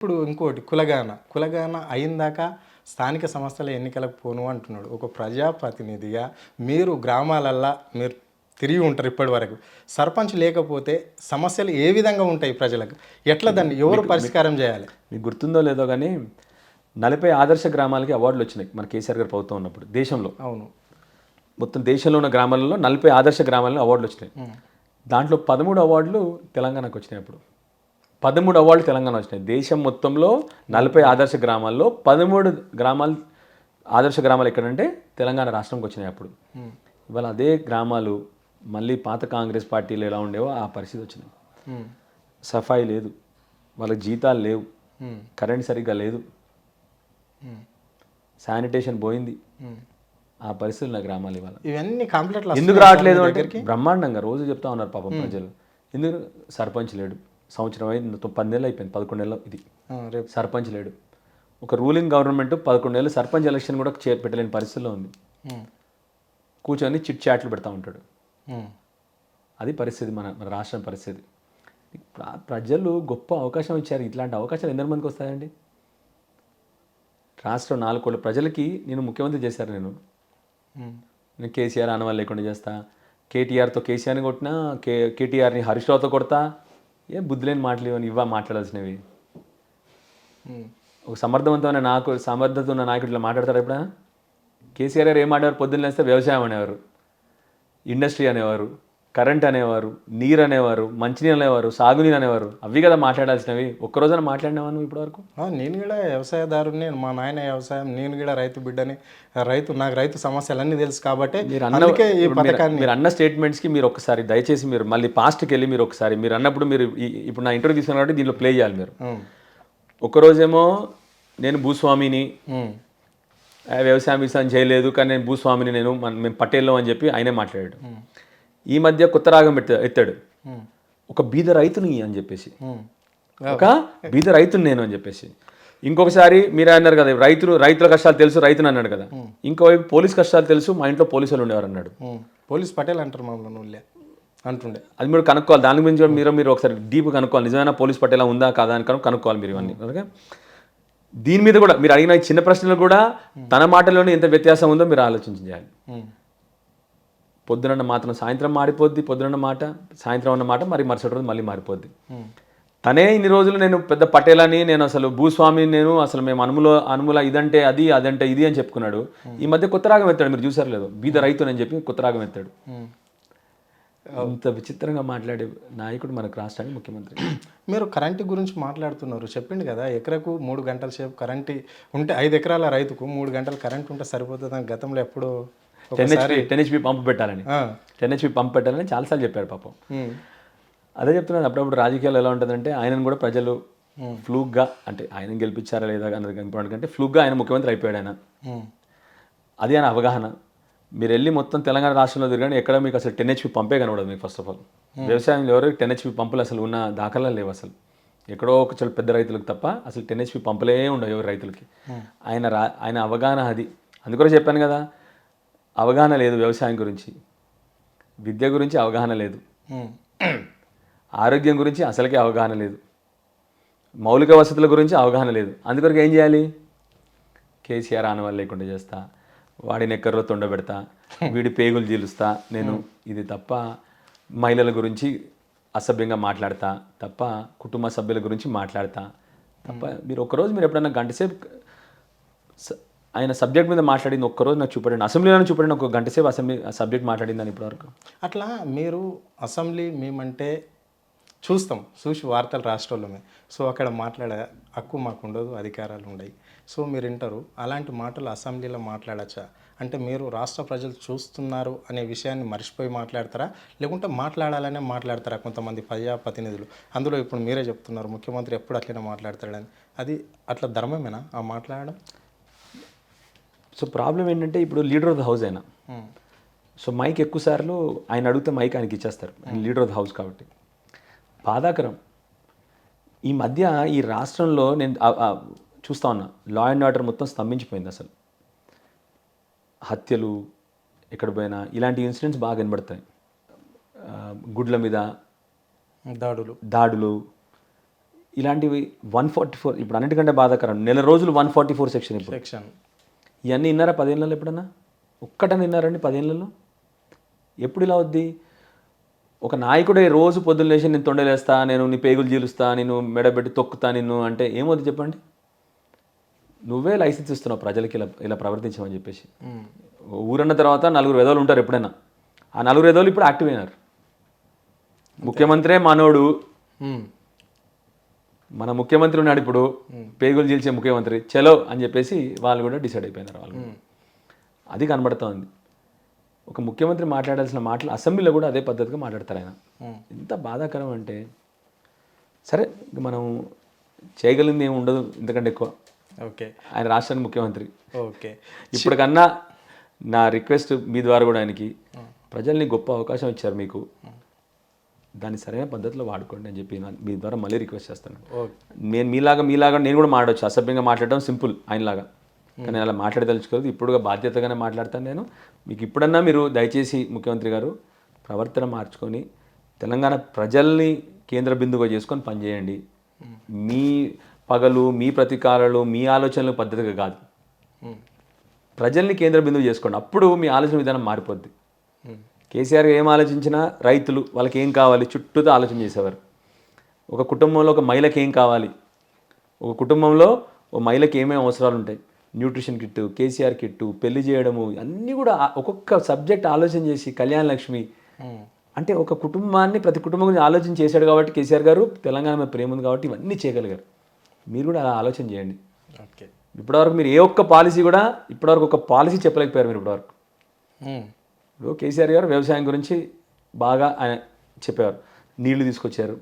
ఇప్పుడు ఇంకోటి కులగాన అయిందాక స్థానిక సంస్థల ఎన్నికలకు పోను అంటున్నాడు. ఒక ప్రజాప్రతినిధిగా మీరు గ్రామాలల్లా మీరు తిరిగి ఉంటారు ఇప్పటి వరకు. సర్పంచ్ లేకపోతే సమస్యలు ఏ విధంగా ఉంటాయి ప్రజలకు? ఎట్లా దాన్ని ఎవరు పరిష్కారం చేయాలి? మీకు గుర్తుందో లేదో కానీ 40 ఆదర్శ గ్రామాలకి అవార్డులు వచ్చినాయి మన కేసీఆర్ గారు ప్రభుత్వం ఉన్నప్పుడు దేశంలో. అవును, మొత్తం దేశంలో ఉన్న గ్రామాలలో 40 ఆదర్శ గ్రామాలలో అవార్డులు వచ్చినాయి. దాంట్లో 13 అవార్డులు తెలంగాణకు వచ్చినాయి. అప్పుడు 13 అవార్డులు తెలంగాణ వచ్చినాయి. దేశం మొత్తంలో 40 ఆదర్శ గ్రామాల్లో 13 గ్రామాలు ఆదర్శ గ్రామాలు ఎక్కడంటే తెలంగాణ రాష్ట్రంకి వచ్చినాయి. అప్పుడు ఇవాళ అదే గ్రామాలు మళ్ళీ పాత కాంగ్రెస్ పార్టీలు ఎలా ఉండేవో ఆ పరిస్థితి వచ్చినాయి. సఫాయి లేదు, వాళ్ళకి జీతాలు లేవు, కరెంట్ సరిగ్గా లేదు, శానిటేషన్ పోయింది. ఆ పరిస్థితులు నా గ్రామాలు ఇవాళ. ఇవన్నీ కంప్లీట్లు ఎందుకు రావట్లేదు అంటే బ్రహ్మాండంగా రోజు చెప్తా ఉన్నారు పాపం ప్రజలు. ఎందుకు సర్పంచ్ లేడు, సంవత్సరం అయింది, 10 నెలలు అయిపోయింది, 11 నెలలు ఇది సర్పంచ్ లేడు. ఒక రూలింగ్ గవర్నమెంట్ 11 నెలలు సర్పంచ్ ఎలక్షన్ కూడా పెట్టలేని పరిస్థితిలో ఉంది. కూర్చొని చిట్ చాట్లు పెడతా ఉంటాడు. అది పరిస్థితి, మన రాష్ట్రం పరిస్థితి. ప్రజలు గొప్ప అవకాశం ఇచ్చారు. ఇట్లాంటి అవకాశాలు ఎందరి మందికి వస్తాయండి? రాష్ట్రం 4 కోట్ల ప్రజలకి నేను ముఖ్యమంత్రి చేశారు. నేను కేసీఆర్ ఆనవాళ్ళు లేకుండా చేస్తా, కేటీఆర్తో కేసీఆర్ని కొట్టినా, కేటీఆర్ని హరీష్ రావుతో కొడతా. ఏం బుద్ధి లేని మాటలు ఇవన్నీ మాట్లాడాల్సినవి. ఒక సమర్థత ఉన్న నాయకుడు ఇట్లా మాట్లాడతారు ఎప్పుడైనా? కేసీఆర్ గారు ఏం మాట్లాడారు? పొద్దున్న లేస్తే వ్యవసాయం అనేవారు, ఇండస్ట్రీ అనేవారు, కరెంట్ అనేవారు, నీరు అనేవారు, మంచినీరు అనేవారు, సాగునీరు అనేవారు. అవి కదా మాట్లాడాల్సినవి. ఒక్కరోజున మాట్లాడినావా నువ్వు ఇప్పటివరకు? నేను కూడా వ్యవసాయదారుని, మా నాయన వ్యవసాయం, నేను కూడా రైతు బిడ్డని. నాకు రైతు సమస్యలన్నీ తెలుసు కాబట్టి మీరు అన్న స్టేట్మెంట్స్కి మీరు ఒకసారి దయచేసి మీరు మళ్ళీ పాస్ట్కి వెళ్ళి మీరు ఒకసారి మీరు అన్నప్పుడు మీరు ఇప్పుడు నా ఇంటర్వ్యూ తీసుకున్నారు కాబట్టి దీంట్లో ప్లే చేయాలి మీరు. ఒక్కరోజేమో నేను భూస్వామిని, వ్యవసాయం చేయలేదు కానీ నేను భూస్వామిని, మేము పటేళ్ళం అని చెప్పి ఆయనే మాట్లాడాడు. ఈ మధ్య కొత్త రాగం ఎత్తాడు, ఒక బీద రైతుని అని చెప్పేసి, ఒక బీద రైతుని నేను అని చెప్పేసి. ఇంకొకసారి మీరు అన్నారు కదా రైతుల కష్టాలు తెలుసు రైతుని అన్నాడు కదా. ఇంకోవైపు పోలీస్ కష్టాలు తెలుసు, మా ఇంట్లో పోలీసులు ఉండేవారు అన్నాడు. పోలీస్ పటేల్ అంటారు మమ్మల్ని అంటుండే. అది మీరు కనుక్కోవాలి. దాని గురించి మీరు ఒకసారి డీప్ కనుక్కోవాలి. నిజమైన పోలీస్ పటేలా ఉందా కాదా అని కనుక్కోవాలి మీరు ఇవన్నీ. ఓకే, దీని మీద కూడా మీరు అడిగిన చిన్న ప్రశ్నలు కూడా తన మాటలోనే ఎంత వ్యత్యాసం ఉందో మీరు ఆలోచించాలి. పొద్దునన్న మాత్రం సాయంత్రం మారిపోద్ది, పొద్దునన్న మాట సాయంత్రం అన్న మాట మరి మరుసటి రోజు మళ్ళీ మారిపోద్ది. తనే ఇన్ని రోజులు నేను పెద్ద పటేలని, నేను అసలు భూస్వామి, నేను అసలు మేము అనుముల ఇదంటే అది, అదంటే ఇది అని చెప్పుకున్నాడు. ఈ మధ్య కొత్త రాగం ఎత్తాడు, మీరు చూసారు లేదు, బీద రైతు అని చెప్పి కొత్త రాగం ఎత్తాడు. అంత విచిత్రంగా మాట్లాడే నాయకుడు మనకు రాష్ట్రానికి ముఖ్యమంత్రి. మీరు కరెంటు గురించి మాట్లాడుతున్నారు, చెప్పిండు కదా ఎకరకు 3 గంటల సేపు కరెంటు ఉంటే 5 ఎకరాల రైతుకు 3 గంటలు కరెంటు ఉంటే సరిపోతుందని గతంలో ఎప్పుడో 10 HP పంపు పెట్టాలని 10 HP పంపు పెట్టాలని చాలాసార్లు చెప్పారు పాపం. అదే చెప్తున్నాను, అప్పుడప్పుడు రాజకీయాలు ఎలా ఉంటుందంటే ఆయనను కూడా ప్రజలు ఫ్లూక్గా, అంటే ఆయన గెలిపించారా లేదా అన్నది ఇంపార్టెంట్ కంటే ఫ్లూక్గా ఆయన ముఖ్యమంత్రి అయిపోయాడు ఆయన. అది ఆయన అవగాహన. మీరు వెళ్ళి మొత్తం తెలంగాణ రాష్ట్రంలో తిరగండి, ఎక్కడ మీకు అసలు 10 HP పంపే కనబడదు మీకు. ఫస్ట్ ఆఫ్ ఆల్ వ్యవసాయంలో ఎవరు 10 HP పంపులు అసలు ఉన్న దాఖలా లేవు అసలు. ఎక్కడో ఒక చాలా పెద్ద రైతులకు తప్ప అసలు 10 HP పంపులే ఉండవు ఎవరు రైతులకి. ఆయన అవగాహన అది. అందుకనే చెప్పాను కదా, అవగాహన లేదు వ్యవసాయం గురించి, విద్య గురించి అవగాహన లేదు, ఆరోగ్యం గురించి అసలుకే అవగాహన లేదు, మౌలిక వసతుల గురించి అవగాహన లేదు. అందుకొరకు ఏం చేయాలి? కేసీఆర్ ఆనవాళ్ళు లేకుండా చేస్తా, వాడిని ఎక్కర్రో తొండబెడతా, వీడి పేగులు జీలుస్తా నేను, ఇది తప్ప మహిళల గురించి అసభ్యంగా మాట్లాడతా తప్ప, కుటుంబ సభ్యుల గురించి మాట్లాడతా తప్ప. మీరు ఒక్కరోజు మీరు ఎప్పుడన్నా గంటసేపు ఆయన సబ్జెక్ట్ మీద మాట్లాడింది ఒక్కరోజు నాకు చూపడండి, అసెంబ్లీలో చూపడండి ఒక గంటసేపు అసెంబ్లీ సబ్జెక్ట్ మాట్లాడిందని ఇప్పటివరకు. అట్లా మీరు అసెంబ్లీ మేమంటే చూసి వార్తలు రాష్ట్రంలోనే, సో అక్కడ మాట్లాడే హక్కు మాకు ఉండదు, అధికారాలు ఉండవు. సో మీరు వింటారు, అలాంటి మాటలు అసెంబ్లీలో మాట్లాడచ్చా? అంటే మీరు రాష్ట్ర ప్రజలు చూస్తున్నారు అనే విషయాన్ని మర్చిపోయి మాట్లాడతారా, లేకుంటే మాట్లాడాలనే మాట్లాడతారా కొంతమంది ప్రజాప్రతినిధులు? అందులో ఇప్పుడు మీరే చెప్తున్నారు ముఖ్యమంత్రి ఎప్పుడు అట్లనే మాట్లాడతాడని. అది అట్లా ధర్మమేనా ఆ మాట్లాడడం? సో ప్రాబ్లం ఏంటంటే ఇప్పుడు లీడర్ ఆఫ్ ద హౌస్ అయినా, సో మైక్ ఎక్కువ సార్లు ఆయన అడిగితే మైక్ ఆయనకి ఇచ్చేస్తారు, ఆయన లీడర్ ఆఫ్ ద హౌస్ కాబట్టి. బాధాకరం. ఈ మధ్య ఈ రాష్ట్రంలో నేను చూస్తా ఉన్నా, లా అండ్ ఆర్డర్ మొత్తం స్తంభించిపోయింది. అసలు హత్యలు ఎక్కడ పోయినా ఇలాంటి ఇన్సిడెంట్స్ బాగా కనబడతాయి. గుడ్ల మీద దాడులు, ఇలాంటివి 144 ఇప్పుడు అన్నిటికంటే బాధాకరం, నెల రోజులు 144 సెక్షన్. ఇప్పుడు సెక్షన్ ఇవన్నీ విన్నారా 10 ఏళ్ళలో ఎప్పుడన్నా? ఒక్కటని విన్నారండి 10 ఏళ్ళలో? ఎప్పుడు ఇలా అవుద్ది? ఒక నాయకుడే రోజు పొద్దున్న లేచి నేను తొండలేస్తా, నేను నీ పేగులు చీలుస్తా, నేను మెడబెట్టి తొక్కుతా నిన్ను అంటే ఏమవుతుంది చెప్పండి? నువ్వే లైసెన్స్ ఇస్తున్నావు ప్రజలకి ఇలా ప్రవర్తించమని చెప్పేసి. ఊరన్న తర్వాత 4 వెధవలు ఉంటారు ఎప్పుడైనా. ఆ 4 వెధవలు ఇప్పుడు యాక్టివ్ అయినారు. ముఖ్యమంత్రే మనోడు, మన ముఖ్యమంత్రి ఉన్నాడు ఇప్పుడు, పేగులు చీల్చే ముఖ్యమంత్రి, చలో అని చెప్పేసి వాళ్ళు కూడా డిసైడ్ అయిపోయినారు. వాళ్ళు అది కనబడుతోంది. ఒక ముఖ్యమంత్రి మాట్లాడాల్సిన మాటలు అసెంబ్లీలో కూడా అదే పద్ధతిగా మాట్లాడతారు ఆయన. ఎంత బాధాకరం అంటే, సరే మనం చేయగలిగింది ఏమి ఉండదు ఇంతకంటే ఎక్కువ. ఓకే, ఆయన రాష్ట్రానికి ముఖ్యమంత్రి. ఓకే, ఇప్పటికన్నా నా రిక్వెస్ట్ మీ ద్వారా కూడా ఆయనకి, ప్రజల్ని గొప్ప అవకాశం ఇచ్చారు మీకు, దాన్ని సరైన పద్ధతిలో వాడుకోండి అని చెప్పి మీ ద్వారా మళ్ళీ రిక్వెస్ట్ చేస్తాను. నేను మీలాగా నేను కూడా మాట్లాడవచ్చు, అసభ్యంగా మాట్లాడడం సింపుల్ ఆయనలాగా, కానీ అలా మాట్లాడదలుచుకోలేదు. ఇప్పుడుగా బాధ్యతగానే మాట్లాడతాను నేను. మీకు ఇప్పుడన్నా మీరు దయచేసి ముఖ్యమంత్రి గారు ప్రవర్తన మార్చుకొని తెలంగాణ ప్రజల్ని కేంద్ర బిందువుగా చేసుకొని పనిచేయండి. మీ పగలు, మీ ప్రతీకారాలు, మీ ఆలోచనలు పద్ధతిగా కాదు, ప్రజల్ని కేంద్ర బిందువు చేసుకోండి. అప్పుడు మీ ఆలోచన విధానం మారిపోద్ది. కేసీఆర్ ఏం ఆలోచించినా రైతులు వాళ్ళకి ఏం కావాలి చుట్టూతో ఆలోచన చేసేవారు. ఒక కుటుంబంలో ఒక మహిళకి ఏం కావాలి, ఒక కుటుంబంలో ఒక మహిళకి ఏమేమి అవసరాలు ఉంటాయి, న్యూట్రిషన్ కిట్టు, కేసీఆర్ కిట్టు, పెళ్లి చేయడము, అన్నీ కూడా ఒక్కొక్క సబ్జెక్ట్ ఆలోచన చేసి, కళ్యాణ లక్ష్మి అంటే ఒక కుటుంబాన్ని ప్రతి కుటుంబం గురించి ఆలోచన చేశాడు కాబట్టి కేసీఆర్ గారు, తెలంగాణ మీద ప్రేమ ఉంది కాబట్టి ఇవన్నీ చేయగలిగారు. మీరు కూడా అలా ఆలోచన చేయండి. ఓకే, ఇప్పటివరకు మీరు ఏ ఒక్క పాలసీ కూడా ఇప్పటివరకు ఒక పాలసీ చెప్పలేకపోయారు మీరు ఇప్పటివరకు. ఇప్పుడు కేసీఆర్ గారు వ్యవసాయం గురించి బాగా ఆయన చెప్పేవారు. నీళ్లు తీసుకొచ్చారు,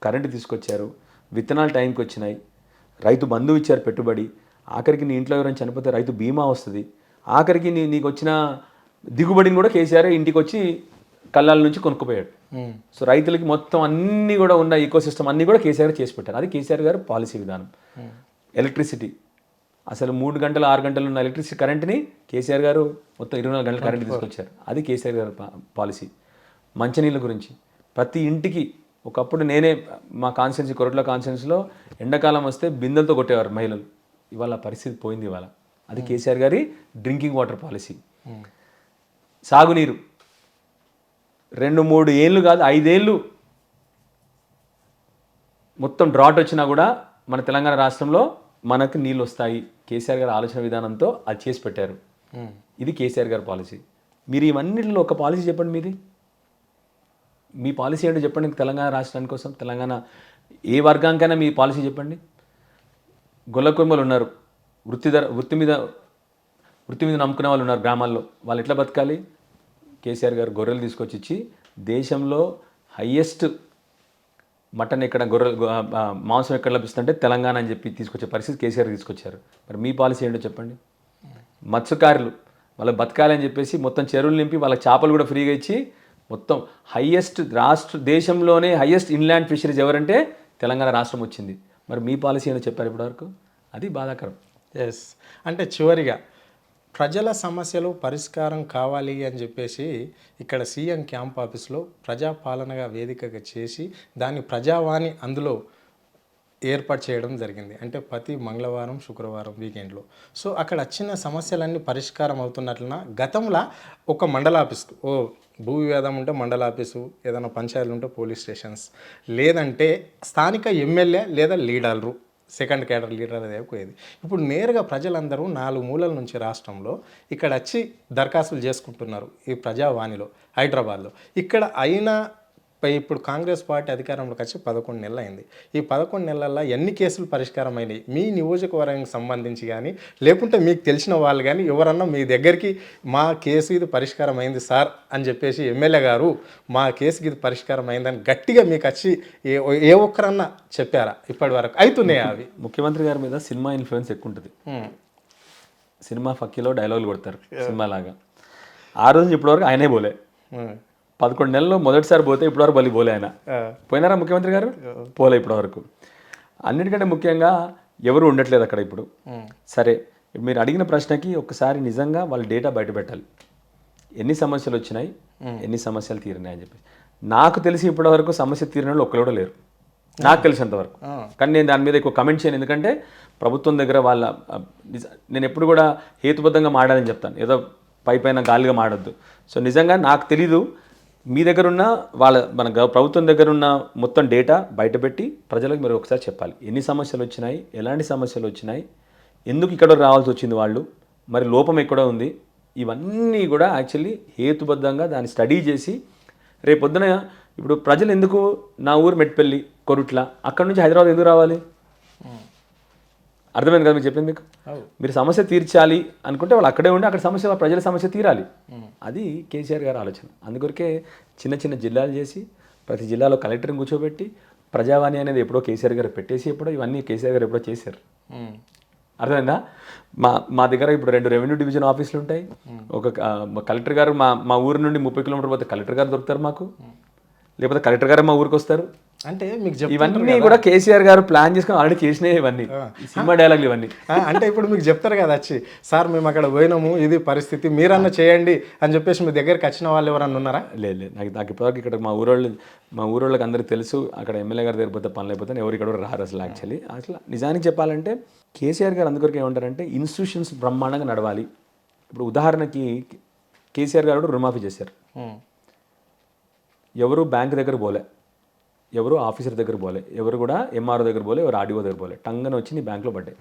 కరెంటు తీసుకొచ్చారు, విత్తనాలు టైంకి వచ్చినాయి, రైతు బంధువు ఇచ్చారు పెట్టుబడి, ఆఖరికి నీ ఇంట్లో ఎవరైనా చనిపోతే రైతు బీమా వస్తుంది, ఆఖరికి నీకు వచ్చిన దిగుబడిని కూడా కేసీఆర్ ఇంటికి వచ్చి కళ్ళాల నుంచి కొనుక్కుపోయాడు. సో రైతులకి మొత్తం అన్నీ కూడా ఉన్న ఈకోసిస్టమ్ అన్నీ కూడా కేసీఆర్ చేసి పెట్టారు. అది కేసీఆర్ గారు పాలసీ విధానం. ఎలక్ట్రిసిటీ అసలు 3 గంటలు 6 గంటలు ఉన్న ఎలక్ట్రిసిటీ కరెంట్ని కేసీఆర్ గారు మొత్తం 24 గంటల కరెంట్ తీసుకొచ్చారు. అది కేసీఆర్ గారు పాలసీ. మంచినీళ్ళ గురించి ప్రతి ఇంటికి, ఒకప్పుడు నేనే మా కాన్స్టిట్యున్సీ కొరట్ల కాన్స్టిట్యున్సీలో ఎండాకాలం వస్తే బిందెలతో కొట్టేవారు మహిళలు. ఇవాళ పరిస్థితి పోయింది ఇవాళ. అది కేసీఆర్ గారి డ్రింకింగ్ వాటర్ పాలసీ. సాగునీరు 2-3 ఏళ్ళు కాదు 5 ఏళ్ళు మొత్తం డ్రాట్ వచ్చినా కూడా మన తెలంగాణ రాష్ట్రంలో మనకు నీళ్ళు వస్తాయి. కేసీఆర్ గారి ఆలోచన విధానంతో అది చేసి పెట్టారు. ఇది కేసీఆర్ గారి పాలసీ. మీరు ఇవన్నిటిలో ఒక పాలసీ చెప్పండి. మీ పాలసీ ఏంటో చెప్పండి. తెలంగాణ రాష్ట్రానికి కోసం, తెలంగాణ ఏ వర్గానికైనా మీ పాలసీ చెప్పండి. గొల్ల కుర్మలు ఉన్నారు, వృత్తి మీద నమ్ముకునే వాళ్ళు ఉన్నారు గ్రామాల్లో. వాళ్ళు ఎట్లా బతకాలి? కేసీఆర్ గారు గొర్రెలు తీసుకొచ్చి ఇచ్చి దేశంలో హయ్యెస్ట్ మటన్ ఎక్కడ, మాంసం ఎక్కడ లభిస్తుంటే తెలంగాణ అని చెప్పి తీసుకొచ్చే పరిస్థితి కేసీఆర్ తీసుకొచ్చారు. మరి మీ పాలసీ ఏంటో చెప్పండి. మత్స్యకారులు వాళ్ళు బతకాలని చెప్పేసి మొత్తం చెరువులు నింపి వాళ్ళకి చేపలు కూడా ఫ్రీగా ఇచ్చి మొత్తం హయ్యెస్ట్ దేశంలోనే హయ్యెస్ట్ ఇన్లాండ్ ఫిషరీస్ ఎవరంటే తెలంగాణ రాష్ట్రం వచ్చింది. మరి మీ పాలసీ ఏంటో చెప్పారు ఇప్పటివరకు? అది బాధాకరం. ఎస్, అంటే చివరిగా ప్రజల సమస్యలు పరిష్కారం కావాలి అని చెప్పేసి ఇక్కడ సీఎం క్యాంప్ ఆఫీస్లో ప్రజాపాలనగా వేదికగా చేసి దాన్ని ప్రజావాణి అందులో ఏర్పాటు చేయడం జరిగింది. అంటే ప్రతి మంగళవారం, శుక్రవారం వీకెండ్లో. సో అక్కడ వచ్చిన సమస్యలన్నీ పరిష్కారం అవుతున్నట్లున గతంలో ఒక మండల ఆఫీస్, భూ వివాదం ఉంటే మండల ఆఫీసు, ఏదైనా పంచాయతీలు ఉంటే పోలీస్ స్టేషన్స్, లేదంటే స్థానిక ఎమ్మెల్యే లేదా లీడర్లు, సెకండ్ క్యాడర్ లీడర్ అదే పోయేది. ఇప్పుడు నేరుగా ప్రజలందరూ 4 మూలల నుంచి రాష్ట్రంలో ఇక్కడ వచ్చి దరఖాస్తులు చేసుకుంటున్నారు ఈ ప్రజావాణిలో హైదరాబాద్లో. ఇక్కడ అయినా ఇప్పుడు కాంగ్రెస్ పార్టీ అధికారంలోకి వచ్చి 11 నెలలు అయింది. ఈ 11 నెలల్లో ఎన్ని కేసులు పరిష్కారం అయినాయి మీ నియోజకవర్గానికి సంబంధించి కానీ, లేకుంటే మీకు తెలిసిన వాళ్ళు కానీ ఎవరన్నా మీ దగ్గరికి మా కేసు ఇది పరిష్కారం అయింది సార్ అని చెప్పేసి ఎమ్మెల్యే గారు మా కేసుకి ఇది పరిష్కారం అయిందని గట్టిగా మీకు వచ్చి ఏ ఒక్కరన్నా చెప్పారా ఇప్పటి వరకు? అవుతున్నాయా అవి? ముఖ్యమంత్రి గారి మీద సినిమా ఇన్ఫ్లుయెన్స్ ఎక్కువ ఉంటుంది. సినిమా ఫక్కీలో డైలాగులు కొడతారు సినిమా లాగా. ఆ రోజు ఇప్పటివరకు ఆయనే పోలే. 11 నెలల్లో మొదటిసారి పోతే ఇప్పటివరకు మళ్ళీ పోలే ఆయన. పోయినారా ముఖ్యమంత్రి గారు? పోలే ఇప్పటివరకు. అన్నిటికంటే ముఖ్యంగా ఎవరు ఉండట్లేదు అక్కడ ఇప్పుడు. సరే, మీరు అడిగిన ప్రశ్నకి ఒక్కసారి నిజంగా వాళ్ళ డేటా బయట పెట్టాలి. ఎన్ని సమస్యలు వచ్చినాయి, ఎన్ని సమస్యలు తీరినాయి అని చెప్పి. నాకు తెలిసి ఇప్పటివరకు సమస్య తీరిన వాళ్ళు ఒక్కరు కూడా లేరు. నాకు తెలిసినంతవరకు. కానీ నేను దాని మీద ఎక్కువ కమెంట్ చేయను, ఎందుకంటే ప్రభుత్వం దగ్గర వాళ్ళ నేను ఎప్పుడు కూడా హేతుబద్ధంగా మాడాలని చెప్తాను, ఏదో పైన గాలిగా మాడొద్దు. సో నిజంగా నాకు తెలీదు, మీ దగ్గర ఉన్న మన ప్రభుత్వం దగ్గర ఉన్న మొత్తం డేటా బయటపెట్టి ప్రజలకు మీరు ఒకసారి చెప్పాలి, ఎన్ని సమస్యలు వచ్చినాయి, ఎలాంటి సమస్యలు వచ్చినాయి, ఎందుకు ఇక్కడ రావాల్సి వచ్చింది వాళ్ళు, మరి లోపం ఎక్కడ ఉంది, ఇవన్నీ కూడా యాక్చువల్లీ హేతుబద్ధంగా దాన్ని స్టడీ చేసి రేపొద్దున ఇప్పుడు ప్రజలు ఎందుకు నా ఊరు మెట్పల్లి కొరుట్ల అక్కడ నుంచి హైదరాబాద్ ఎందుకు రావాలి? అర్థమైంది కదా మీకు చెప్పింది. మీరు సమస్య తీర్చాలి అనుకుంటే వాళ్ళు అక్కడే ఉండి అక్కడ ప్రజల సమస్య తీరాలి. అది కేసీఆర్ గారి ఆలోచన. అందుకొరకే చిన్న చిన్న జిల్లాలు చేసి ప్రతి జిల్లాలో కలెక్టర్ని కూర్చోబెట్టి ప్రజావాణి అనేది ఎప్పుడో కేసీఆర్ గారు పెట్టేసి ఇవన్నీ కేసీఆర్ గారు ఎప్పుడో చేశారు. అర్థమైందా? మా దగ్గర ఇప్పుడు 2 రెవెన్యూ డివిజన్ ఆఫీసులు ఉంటాయి. ఒక కలెక్టర్ గారు మా ఊరు నుండి 30 కిలోమీటర్ పోతే కలెక్టర్ గారు దొరుకుతారు మాకు, లేకపోతే కలెక్టర్ గారు మా ఊరికి వస్తారు. అంటే మీకు ఇవన్నీ కూడా కేసీఆర్ గారు ప్లాన్ చేసుకుని ఆల్రెడీ చేసినాయి, ఇవన్నీ సినిమా డైలాగులు ఇవన్నీ. అంటే ఇప్పుడు మీకు చెప్తారు కదా వచ్చి, సార్ మేము అక్కడ పోయినాము, ఇది పరిస్థితి, మీరన్నా చేయండి అని చెప్పేసి మీ దగ్గరికి వచ్చిన వాళ్ళు ఎవరన్నా ఉన్నారా? లేదు. నాకు ఇప్పటివరకు ఇక్కడ మా ఊరోళ్ళకి అందరికీ తెలుసు, అక్కడ ఎమ్మెల్యే గారు దగ్గర పోతే పనులు అయిపోతే ఎవరు ఇక్కడ రారు అసలు. అసలు నిజానికి చెప్పాలంటే కేసీఆర్ గారు అందుకొరకు ఏమంటారంటే ఇన్స్టిట్యూషన్స్ బ్రహ్మాండంగా నడవాలి. ఇప్పుడు ఉదాహరణకి కేసీఆర్ గారు రుణమాఫీ చేశారు, ఎవరు బ్యాంక్ దగ్గర పోలే, ఎవరు ఆఫీసర్ దగ్గర పోలే, ఎవరు కూడా ఎంఆర్ఓ దగ్గర పోలే, ఎవరు ఆర్డీఓ దగ్గర పోలే, టంగన వచ్చి నీ బ్యాంక్లో పడ్డాయి.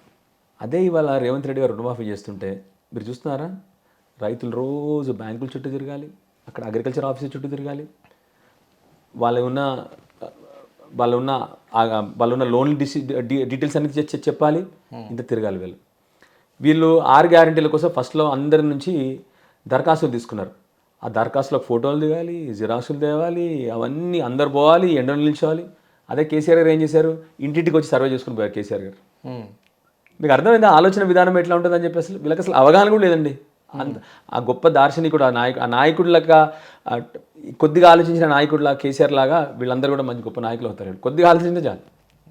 అదే ఇవాళ రేవంత్ రెడ్డి గారు రుణమాఫీ చేస్తుంటే మీరు చూస్తున్నారా, రైతులు రోజు బ్యాంకుల చుట్టూ తిరగాలి, అక్కడ అగ్రికల్చర్ ఆఫీసర్ చుట్టూ తిరగాలి, వాళ్ళ ఉన్న లోన్ డీటెయిల్స్ అన్ని చెప్పాలి, ఇంత తిరగాలి. వీళ్ళు 6 గ్యారెంటీల కోసం ఫస్ట్లో అందరి నుంచి దరఖాస్తులు తీసుకున్నారు. ఆ దరఖాస్తులో ఫోటోలు దిగాలి, జిరాక్సులు తేవాలి, అవన్నీ అందరు పోవాలి, ఎండలు నిల్చోవాలి. అదే కేసీఆర్ గారు ఏం చేశారు, ఇంటింటికి వచ్చి సర్వే చేసుకుని పోయారు కేసీఆర్ గారు. మీకు అర్థమైందా ఆలోచన విధానం ఎట్లా ఉంటుందని చెప్పి? అసలు వీళ్ళకి అసలు అవగాహన కూడా లేదండి. ఆ గొప్ప దార్శనికుడు, ఆ నాయకుడిలాగా కొద్దిగా ఆలోచించిన నాయకుడిలా కేసీఆర్ లాగా వీళ్ళందరూ కూడా మంచి గొప్ప నాయకులు అవుతారు. కొద్దిగా ఆలోచించే చాలు.